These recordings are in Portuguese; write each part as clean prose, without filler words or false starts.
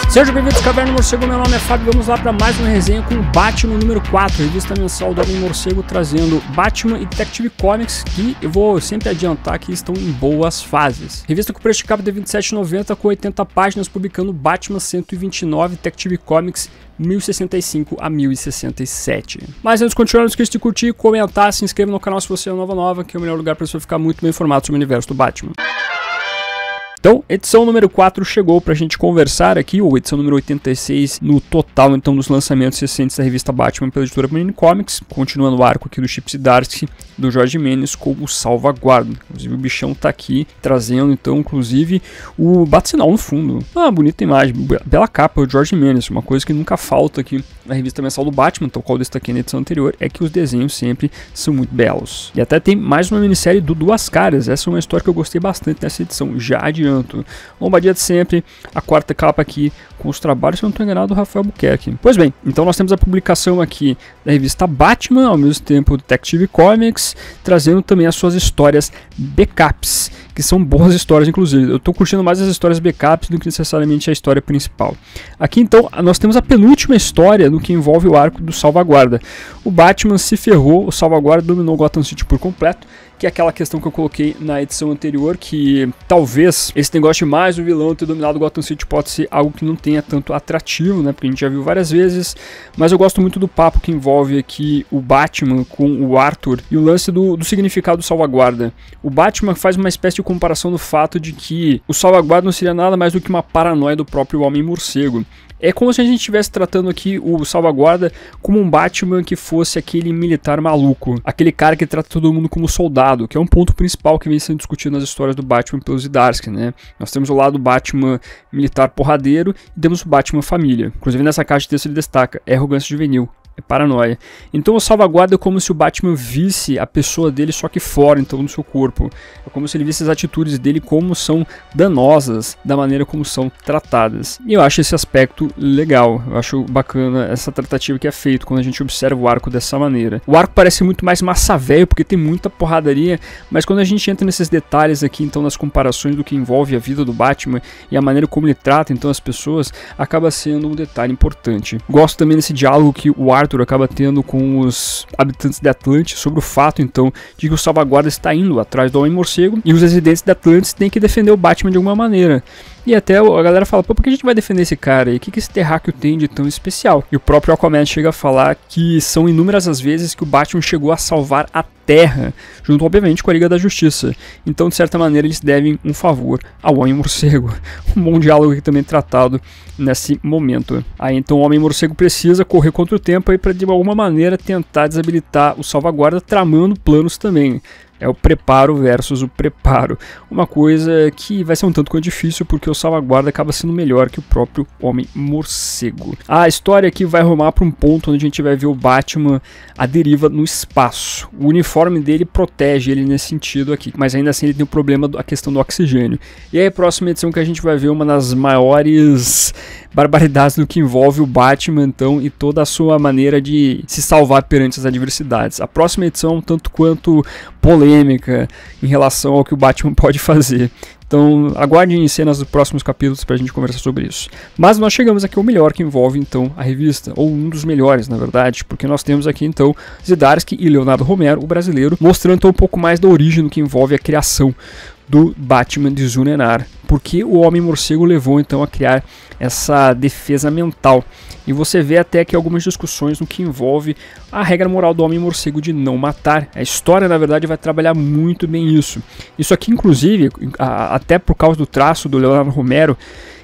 Sejam bem-vindos ao Caverna do Morcego, meu nome é Fábio, vamos lá para mais uma resenha com Batman número 4, revista mensal do Homem-Morcego, trazendo Batman e Detective Comics, que eu vou sempre adiantar que estão em boas fases. Revista com preço de capa de R$ 27,90 com 80 páginas, publicando Batman 129, Detective Comics 1065 a 1067. Mas antes de continuar, não esqueça de curtir, comentar, se inscreva no canal se você é nova, que é o melhor lugar para você ficar muito bem informado sobre o universo do Batman. Então, edição número 4 chegou pra gente conversar aqui, ou edição número 86 no total, então, dos lançamentos recentes da revista Batman pela editora Panini Comics, continuando o arco aqui do Chip Zdarsky, do Jorge Mendes, com o Salvaguarda. Inclusive o bichão tá aqui, trazendo, então, inclusive, o bate-sinal no fundo. Ah, bonita imagem, bela capa do Jorge Mendes, uma coisa que nunca falta aqui na revista mensal do Batman, tal qual eu destaquei na edição anterior, é que os desenhos sempre são muito belos. E até tem mais uma minissérie do Duas Caras, essa é uma história que eu gostei bastante nessa edição, já adiante. Lombadia de sempre, a quarta capa aqui com os trabalhos, se eu não estou enganado, do Rafael Buquerque. Pois bem, então nós temos a publicação aqui da revista Batman, ao mesmo tempo Detective Comics, trazendo também as suas histórias backups, que são boas histórias, inclusive. Eu estou curtindo mais as histórias backups do que necessariamente a história principal. Aqui então nós temos a penúltima história no que envolve o arco do Salvaguarda. O Batman se ferrou, o Salvaguarda dominou Gotham City por completo, que é aquela questão que eu coloquei na edição anterior, que talvez esse negócio de mais o vilão ter dominado Gotham City pode ser algo que não tenha tanto atrativo, né, porque a gente já viu várias vezes, mas eu gosto muito do papo que envolve aqui o Batman com o Arthur e o lance do significado do Salvaguarda. O Batman faz uma espécie de comparação do fato de que o Salvaguarda não seria nada mais do que uma paranoia do próprio Homem-Morcego. É como se a gente estivesse tratando aqui o Salvaguarda como um Batman que fosse aquele militar maluco, aquele cara que trata todo mundo como soldado, que é um ponto principal que vem sendo discutido nas histórias do Batman pelo Zdarsky, né? Nós temos o lado Batman militar porradeiro e temos o Batman família. Inclusive nessa caixa de texto ele destaca, é arrogância juvenil. É paranoia. Então o Salvaguarda é como se o Batman visse a pessoa dele só que fora, então, no seu corpo. É como se ele visse as atitudes dele como são danosas, da maneira como são tratadas. E eu acho esse aspecto legal. Eu acho bacana essa tratativa que é feita quando a gente observa o arco dessa maneira. O arco parece muito mais massa velho, porque tem muita porradaria, mas quando a gente entra nesses detalhes aqui, então, nas comparações do que envolve a vida do Batman e a maneira como ele trata, então, as pessoas, acaba sendo um detalhe importante. Gosto também desse diálogo que o Arthur acaba tendo com os habitantes de Atlantis sobre o fato, então, de que o Salvaguarda está indo atrás do Homem-Morcego e os residentes de Atlantis têm que defender o Batman de alguma maneira. E até a galera fala, pô, por que a gente vai defender esse cara aí? O que esse terráqueo tem de tão especial? E o próprio Aquaman chega a falar que são inúmeras as vezes que o Batman chegou a salvar a Terra, junto obviamente com a Liga da Justiça. Então, de certa maneira, eles devem um favor ao Homem-Morcego. Um bom diálogo aqui também tratado nesse momento. Aí então o Homem-Morcego precisa correr contra o tempo aí para de alguma maneira tentar desabilitar o Salvaguarda, tramando planos também. É o preparo versus o preparo. Uma coisa que vai ser um tanto quanto difícil, porque o Salvaguarda acaba sendo melhor que o próprio Homem-Morcego. A história aqui vai rumar para um ponto onde a gente vai ver o Batman à deriva no espaço. O uniforme dele protege ele nesse sentido aqui, mas ainda assim ele tem o problema da questão do oxigênio. E aí a próxima edição que a gente vai ver uma das maiores barbaridades do que envolve o Batman, então, e toda a sua maneira de se salvar perante as adversidades. A próxima edição é um tanto quanto polêmica em relação ao que o Batman pode fazer. Então, aguardem cenas dos próximos capítulos para a gente conversar sobre isso. Mas nós chegamos aqui ao melhor que envolve, então, a revista, ou um dos melhores, na verdade, porque nós temos aqui, então, Zdarsky e Leonardo Romero, o brasileiro, mostrando então, um pouco mais da origem do que envolve a criação do Batman de Zur-En-Arrh. Porque o Homem-Morcego levou, então, a criar essa defesa mental. E você vê até aqui algumas discussões no que envolve a regra moral do Homem-Morcego de não matar. A história, na verdade, vai trabalhar muito bem isso. Isso aqui, inclusive, até por causa do traço do Leonardo Romero,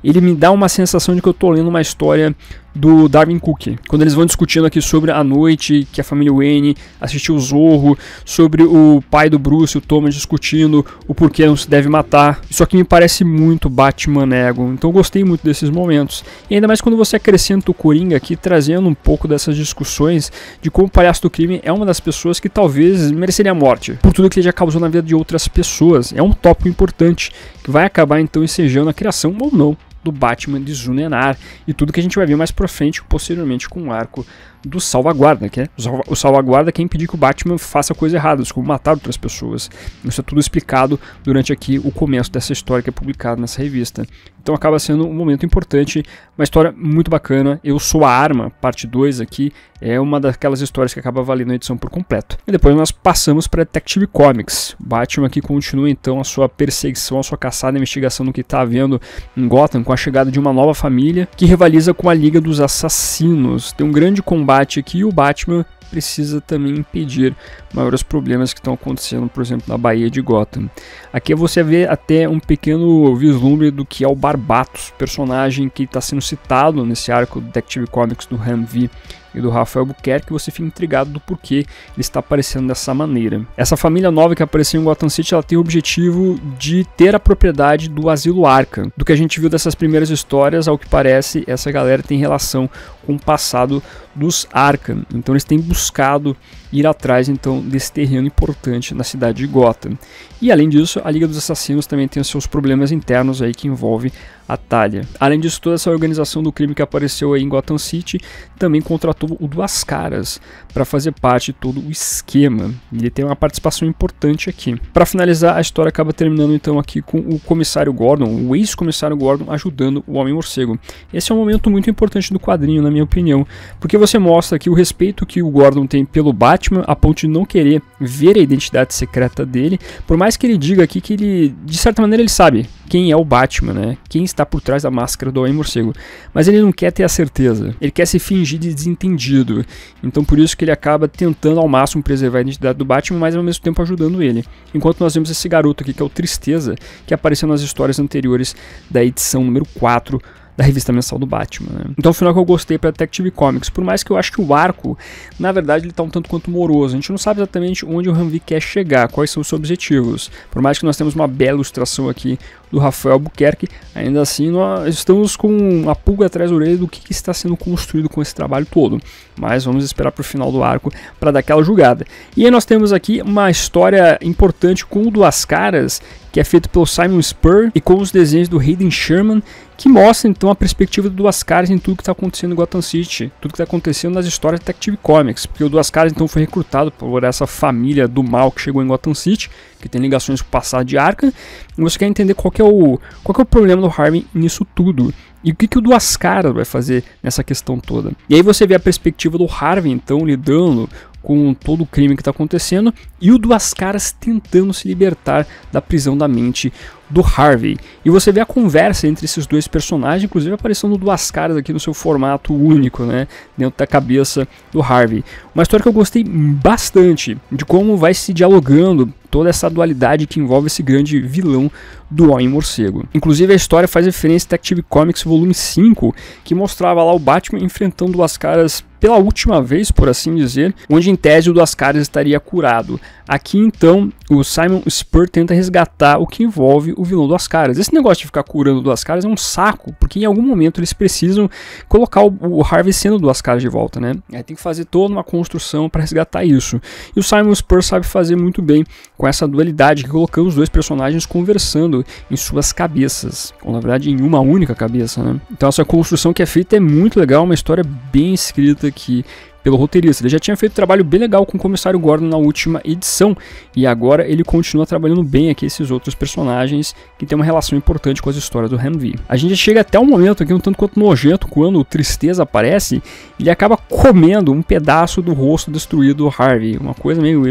ele me dá uma sensação de que eu estou lendo uma história do Darwin Cook, quando eles vão discutindo aqui sobre a noite que a família Wayne assistiu o Zorro, sobre o pai do Bruce, o Thomas, discutindo o porquê não se deve matar. Isso aqui me parece muito Batman Ego, então eu gostei muito desses momentos. E ainda mais quando você acrescenta o Coringa aqui, trazendo um pouco dessas discussões de como o Palhaço do Crime é uma das pessoas que talvez mereceria a morte, por tudo que ele já causou na vida de outras pessoas. É um tópico importante, que vai acabar então ensejando a criação ou não do Batman de Zunenar e tudo que a gente vai ver mais pra frente, posteriormente com o arco do Salvaguarda, que é o Salvaguarda quer impedir que o Batman faça coisas erradas, como matar outras pessoas. Isso é tudo explicado durante aqui o começo dessa história que é publicada nessa revista. Então acaba sendo um momento importante, uma história muito bacana. Eu Sou a Arma, parte 2 aqui, é uma daquelas histórias que acaba valendo a edição por completo. E depois nós passamos para Detective Comics. Batman aqui continua então a sua perseguição, a sua caçada, a investigação do que está havendo em Gotham, com a chegada de uma nova família que rivaliza com a Liga dos Assassinos. Tem um grande combate aqui e o Batman precisa também impedir maiores problemas que estão acontecendo, por exemplo, na Baía de Gotham. Aqui você vê até um pequeno vislumbre do que é o Barbatos, personagem que está sendo citado nesse arco do Detective Comics do Humvee e do Rafael Albuquerque, que você fica intrigado do porquê ele está aparecendo dessa maneira. Essa família nova que apareceu em Gotham City, ela tem o objetivo de ter a propriedade do Asilo Arkham. Do que a gente viu dessas primeiras histórias, ao que parece, essa galera tem relação com o passado dos Arkham. Então eles têm buscado ir atrás então desse terreno importante na cidade de Gotham. E além disso, a Liga dos Assassinos também tem os seus problemas internos aí que envolve a Talia. Além disso, toda essa organização do crime que apareceu aí em Gotham City também contratou o Duas Caras para fazer parte de todo o esquema. Ele tem uma participação importante aqui. Para finalizar, a história acaba terminando então aqui com o Comissário Gordon, o ex-Comissário Gordon, ajudando o Homem-Morcego. Esse é um momento muito importante do quadrinho, na minha opinião, porque você mostra aqui o respeito que o Gordon tem pelo Batman, a ponto de não querer ver a identidade secreta dele, por mais que ele diga aqui que ele, de certa maneira, ele sabe quem é o Batman, né? Quem está por trás da máscara do Homem-Morcego. Mas ele não quer ter a certeza. Ele quer se fingir de desentendido. Então por isso que ele acaba tentando ao máximo preservar a identidade do Batman, mas ao mesmo tempo ajudando ele. Enquanto nós vemos esse garoto aqui, que é o Tristeza, que apareceu nas histórias anteriores da edição número 4 da revista mensal do Batman, né? Então o final que eu gostei para Detective Comics, por mais que eu acho que o arco, na verdade, ele tá um tanto quanto moroso. A gente não sabe exatamente onde o Humvee quer chegar, quais são os seus objetivos. Por mais que nós temos uma bela ilustração aqui do Rafael Albuquerque, ainda assim nós estamos com uma pulga atrás da orelha do que está sendo construído com esse trabalho todo. Mas vamos esperar para o final do arco para dar aquela julgada. E aí nós temos aqui uma história importante com o Duas Caras, que é feito pelo Simon Spurr e com os desenhos do Hayden Sherman, que mostra então a perspectiva do Duas Caras em tudo que está acontecendo em Gotham City, tudo que está acontecendo nas histórias de Detective Comics, porque o Duas Caras então foi recrutado por essa família do mal que chegou em Gotham City, que tem ligações com o passado de Arkham, e você quer entender qual que é o problema do Harvey nisso tudo. E o que o Duas Caras vai fazer nessa questão toda. E aí você vê a perspectiva do Harvey, então, lidando com todo o crime que está acontecendo, e o Duas Caras tentando se libertar da prisão da mente do Harvey. E você vê a conversa entre esses dois personagens, inclusive aparecendo Duas Caras aqui no seu formato único, né, dentro da cabeça do Harvey. Uma história que eu gostei bastante, de como vai se dialogando toda essa dualidade que envolve esse grande vilão do Homem-Morcego. Inclusive a história faz referência a Detective Comics volume 5, que mostrava lá o Batman enfrentando Duas Caras pela última vez, por assim dizer, onde em tese o Duas Caras estaria curado. Aqui então o Simon Spurr tenta resgatar o que envolve o vilão Duas Caras. Esse negócio de ficar curando Duas Caras é um saco, porque em algum momento eles precisam colocar o Harvey sendo Duas Caras de volta, né? Aí tem que fazer toda uma construção para resgatar isso. E o Simon Spurr sabe fazer muito bem com essa dualidade, que colocando os dois personagens conversando em suas cabeças, ou na verdade em uma única cabeça, né? Então essa construção que é feita é muito legal, uma história bem escrita aqui pelo roteirista. Ele já tinha feito um trabalho bem legal com o Comissário Gordon na última edição, e agora ele continua trabalhando bem aqui esses outros personagens que tem uma relação importante com as histórias do Humvee. A gente chega até um momento aqui um tanto quanto nojento, quando o Tristeza aparece, ele acaba comendo um pedaço do rosto destruído do Harvey, uma coisa meio...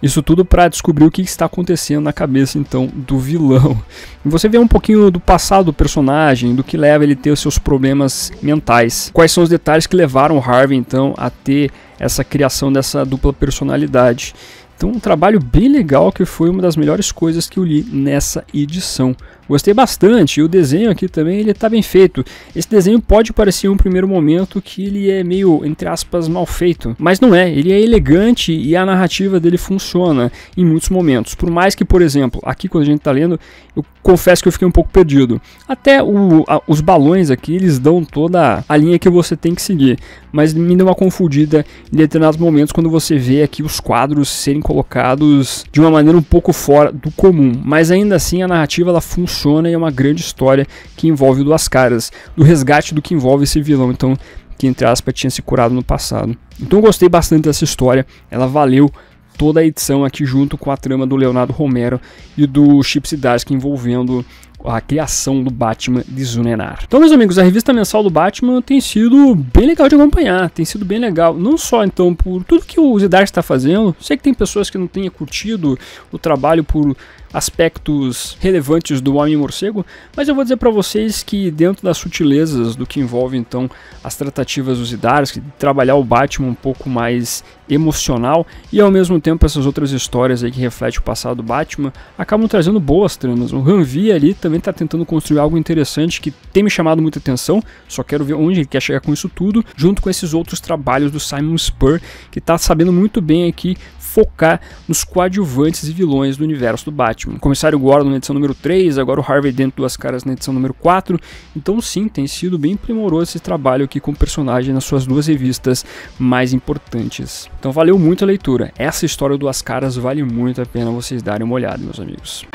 Isso tudo para descobrir o que está acontecendo na cabeça então do vilão. E você vê um pouquinho do passado do personagem, do que leva ele a ter os seus problemas mentais, quais são os detalhes que levaram o Harvey então a ter essa criação dessa dupla personalidade. Então um trabalho bem legal, que foi uma das melhores coisas que eu li nessa edição. Gostei bastante, e o desenho aqui também ele tá bem feito. Esse desenho pode parecer em um primeiro momento que ele é meio, entre aspas, mal feito, mas não é, ele é elegante e a narrativa dele funciona em muitos momentos. Por mais que, por exemplo, aqui quando a gente tá lendo, eu confesso que eu fiquei um pouco perdido. Até os balões aqui, eles dão toda a linha que você tem que seguir, mas me deu uma confundida em determinados momentos quando você vê aqui os quadros serem colocados de uma maneira um pouco fora do comum, mas ainda assim a narrativa ela funciona funciona e é uma grande história que envolve Duas Caras, do resgate do que envolve esse vilão, então, que entre aspas tinha se curado no passado. Então eu gostei bastante dessa história, ela valeu toda a edição aqui junto com a trama do Leonardo Romero e do Chip Zdarsky envolvendo a criação do Batman de Zunenar. Então, meus amigos, a revista mensal do Batman tem sido bem legal de acompanhar, tem sido bem legal, não só então por tudo que o Zdarsky está fazendo, sei que tem pessoas que não tenham curtido o trabalho por aspectos relevantes do Homem-Morcego, mas eu vou dizer para vocês que dentro das sutilezas do que envolve então as tratativas do Zdarsky, trabalhar o Batman um pouco mais emocional e ao mesmo tempo essas outras histórias aí que refletem o passado do Batman, acabam trazendo boas tramas. O Ranvi ali também está tentando construir algo interessante que tem me chamado muita atenção, só quero ver onde ele quer chegar com isso tudo, junto com esses outros trabalhos do Simon Spurr, que está sabendo muito bem aqui focar nos coadjuvantes e vilões do universo do Batman. O Comissário Gordon na edição número 3, agora o Harvey Dent Duas Caras na edição número 4. Então sim, tem sido bem primoroso esse trabalho aqui com o personagem nas suas duas revistas mais importantes. Então valeu muito a leitura. Essa história do Duas Caras vale muito a pena vocês darem uma olhada, meus amigos.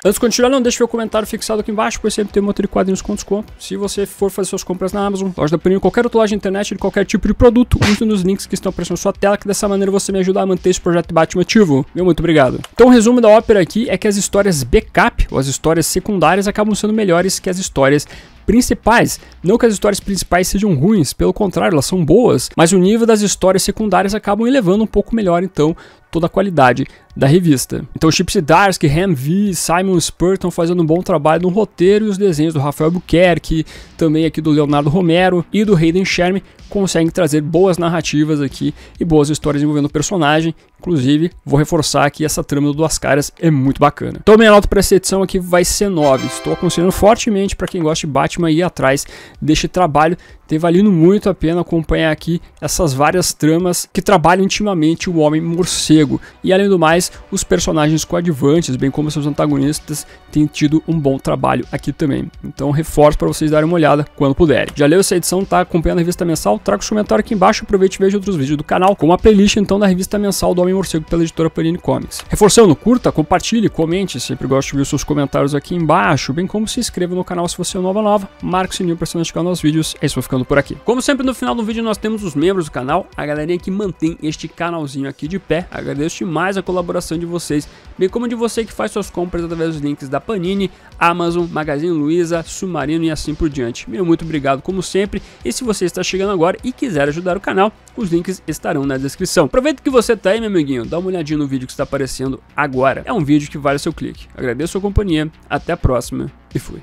Antes de continuar, não deixe o meu comentário fixado aqui embaixo, pois sempre tem um motor de quadrinhos com desconto. Se você for fazer suas compras na Amazon, loja da Panini, qualquer outra loja de internet, de qualquer tipo de produto, use nos links que estão aparecendo na sua tela, que dessa maneira você me ajuda a manter esse projeto de Batman ativo. Meu muito obrigado. Então o resumo da ópera aqui é que as histórias backup, ou as histórias secundárias, acabam sendo melhores que as histórias principais. Não que as histórias principais sejam ruins, pelo contrário, elas são boas, mas o nível das histórias secundárias acabam elevando um pouco melhor, então, toda a qualidade da revista. Então, Chip Zdarsky, Ram V, Simon Spurr estão fazendo um bom trabalho no roteiro e os desenhos do Rafael Albuquerque, também aqui do Leonardo Romero e do Hayden Sherman, conseguem trazer boas narrativas aqui e boas histórias envolvendo o personagem. Inclusive, vou reforçar aqui, essa trama do Duas Caras é muito bacana. Então, minha nota para essa edição aqui vai ser 9. Estou aconselhando fortemente para quem gosta de Batman ir atrás deste trabalho. Tem valido muito a pena acompanhar aqui essas várias tramas que trabalham intimamente o Homem-Morcego. E além do mais, os personagens coadjuvantes, bem como seus antagonistas, têm tido um bom trabalho aqui também. Então reforço para vocês darem uma olhada quando puderem. Já leu essa edição, tá acompanhando a revista mensal? Traga os comentários aqui embaixo, aproveite e veja outros vídeos do canal, com uma playlist então da revista mensal do Homem-Morcego pela editora Panini Comics. Reforçando, curta, compartilhe, comente, sempre gosto de ver os seus comentários aqui embaixo, bem como se inscreva no canal se você é nova, marque o sininho para se notificar nos vídeos. É isso, vou ficando por aqui. Como sempre, no final do vídeo nós temos os membros do canal, a galerinha que mantém este canalzinho aqui de pé. Agradeço demais a colaboração de vocês, bem como de você que faz suas compras através dos links da Panini, Amazon, Magazine Luiza, Submarino e assim por diante. Meu muito obrigado como sempre, e se você está chegando agora e quiser ajudar o canal, os links estarão na descrição. Aproveita que você tá aí, meu amiguinho, dá uma olhadinha no vídeo que está aparecendo agora. É um vídeo que vale o seu clique. Agradeço a sua companhia, até a próxima e fui.